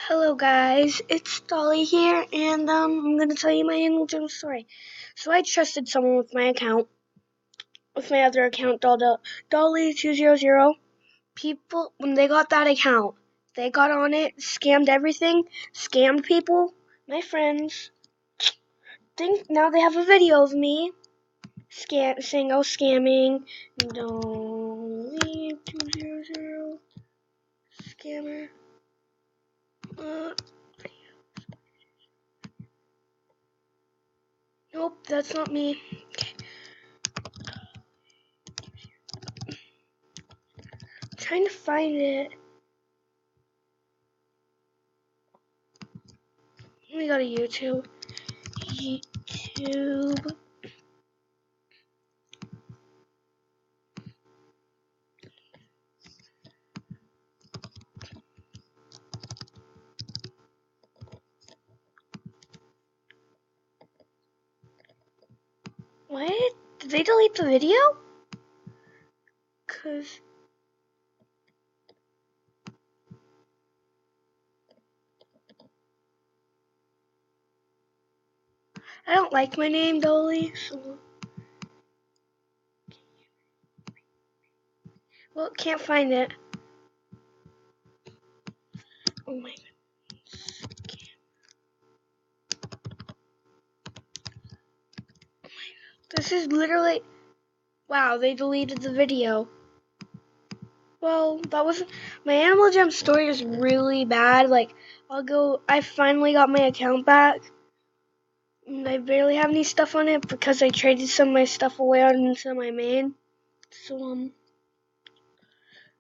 Hello guys, it's Dolly here, and I'm gonna tell you my animal gym story. So I trusted someone with my account, with my other account, Dolly200. People, when they got that account, they got on it, scammed everything, scammed people, my friends. Think now they have a video of me saying I was scamming. Dolly200 scammer. Uh, nope, that's not me. Trying to find it. Let me go to YouTube. YouTube. What? Did they delete the video? Cause I don't like my name, Dolly. So, well, can't find it. Oh my goodness. This is literally. Wow, they deleted the video. Well, that was my Animal Jam story is really bad. Like, I finally got my account back. And I barely have any stuff on it because I traded some of my stuff away onto my main. So,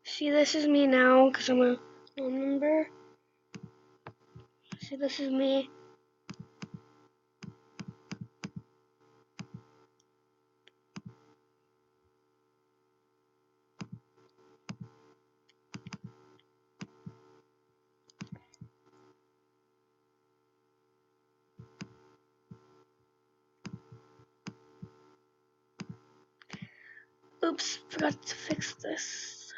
see, this is me now because I'm a phone member. See, this is me. Oops, forgot to fix this.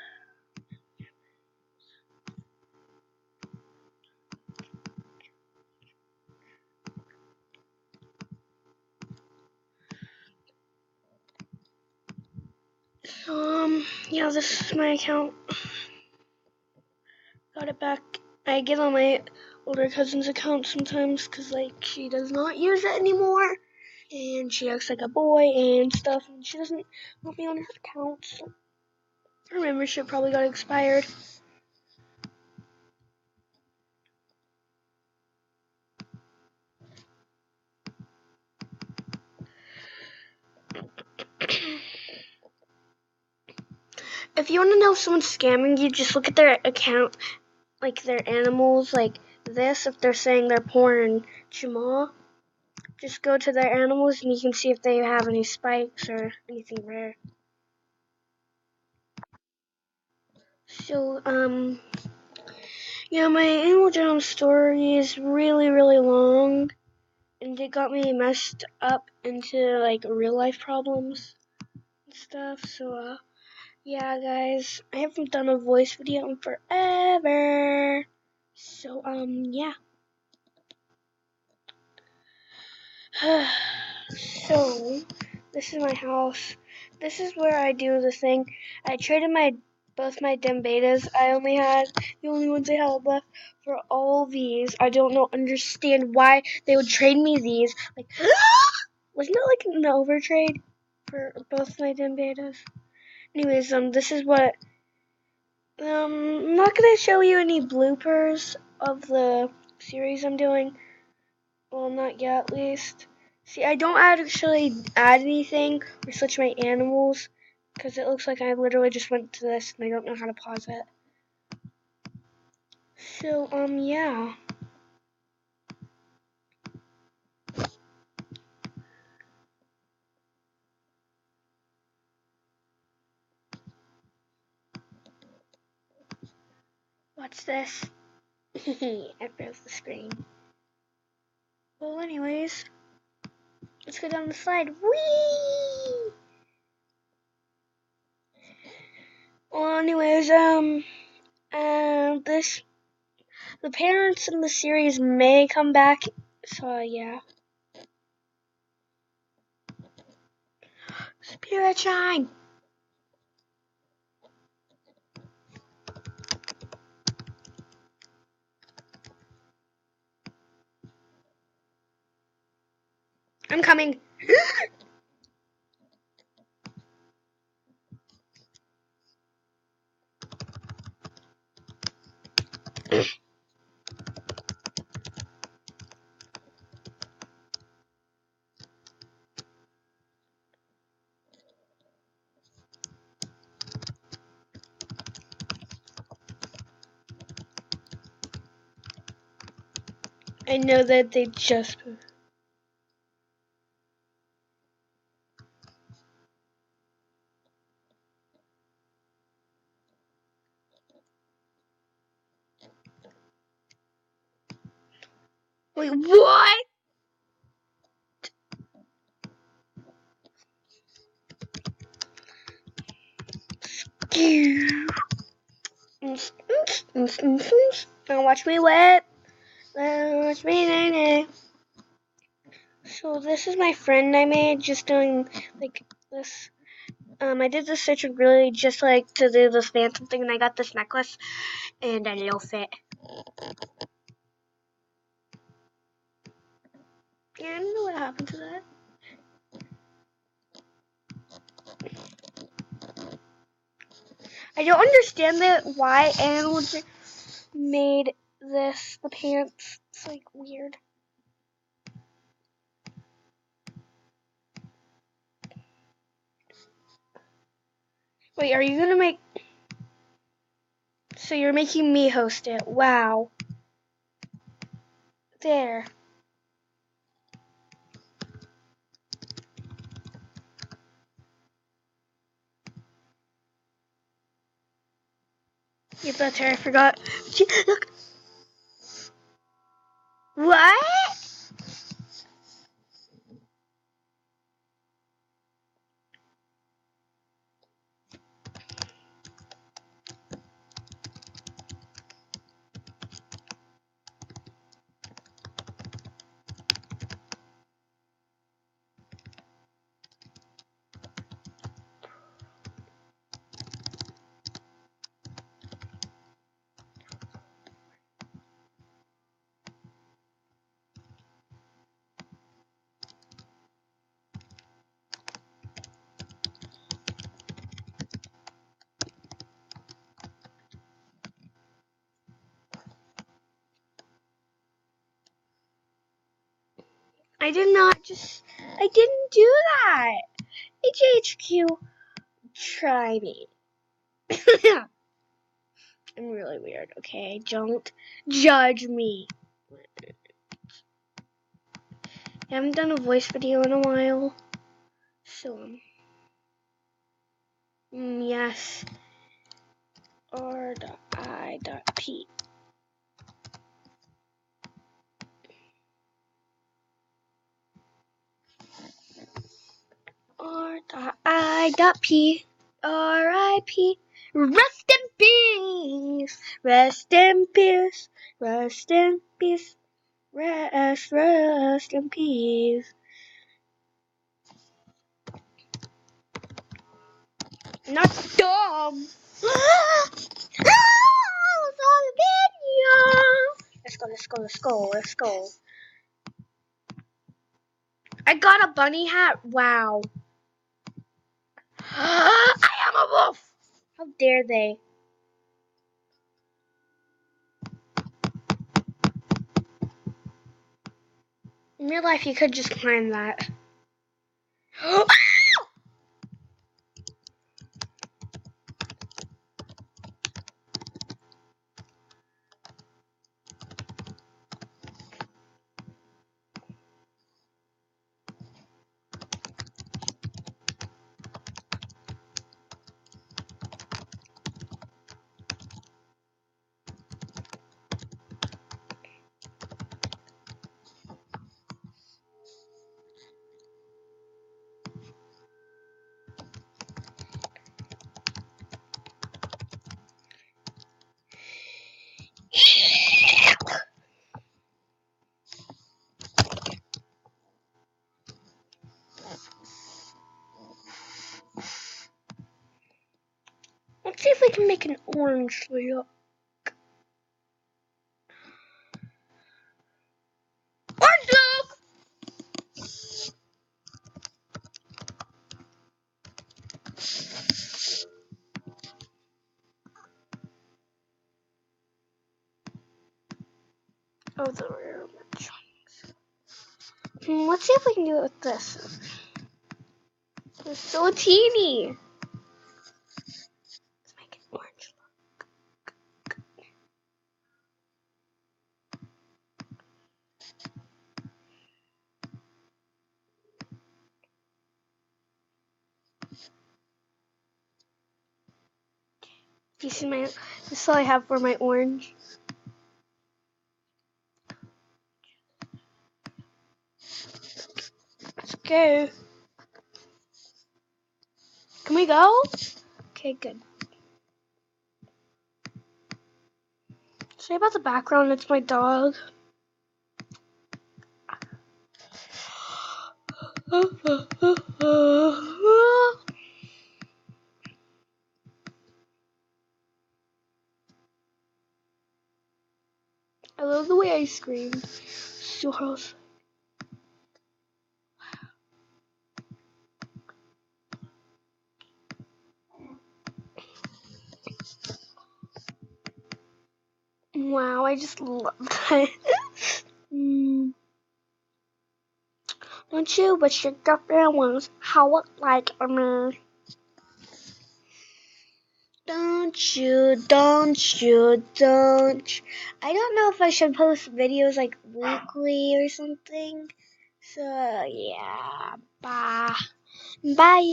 Yeah, this is my account. Got it back. I get on my older cousin's account sometimes because, like, she does not use it anymore. And she acts like a boy and stuff. And she doesn't want me on her account. So her membership probably got expired. If you want to know if someone's scamming you, just look at their account, like their animals, like this. If they're saying they're pouring Chima, just go to their animals and you can see if they have any spikes or anything rare. So, yeah, my Animal Jam story is really, really long, and it got me messed up into, like, real life problems and stuff. So, yeah, guys, I haven't done a voice video in forever. So, yeah. So, this is my house. This is where I do the thing. I traded both my dim betas. I only had the only ones I had left for all these. I don't understand why they would trade me these. Like, wasn't it like an overtrade for both my dim betas? Anyways, this is what. I'm not gonna show you any bloopers of the series I'm doing. Well, not yet, at least. See, I don't actually add anything or switch my animals because it looks like I literally just went to this and I don't know how to pause it. So, yeah. What's this? I froze the screen. Well, anyways, let's go down the slide. Whee! Well, anyways, this The parents in the series may come back, so yeah. Spirit shine! I'm coming. I know that they just... Wait, what? Don't watch me wet. Watch me nay. So this is my friend I made, just doing like this. I did this search really just like to do this phantom thing, and I got this necklace and a little fit. Yeah, I don't know what happened to that. I don't understand that why animals made this the pants. It's like weird. Wait, are you gonna make? So you're making me host it? Wow. There. Yep, that's her. I forgot. Look. What? I didn't do that. HHQ, try me. I'm really weird, okay? Don't judge me. I haven't done a voice video in a while. So, yes. R.I.P. R.I.P. R.I.P. Rest in peace. Rest in peace. Rest in peace. Rest in peace. Not dumb. Let's go. I got a bunny hat. Wow. I am a wolf. How dare they? In real life, you could just climb that. I can make an orange look. Orange look! Oh, the rare chunks. Let's see if we can do it with this. It's so teeny. Let's make it orange. Do you see my? This is all I have for my orange. Let's go. Can we go? Okay, good. Sorry about the background. It's my dog. I love the way I scream. So gross. Wow, I just love that. Don't you wish your girlfriend was how it like me? Don't you. I don't know if I should post videos like weekly or something. So yeah, bye. Bye.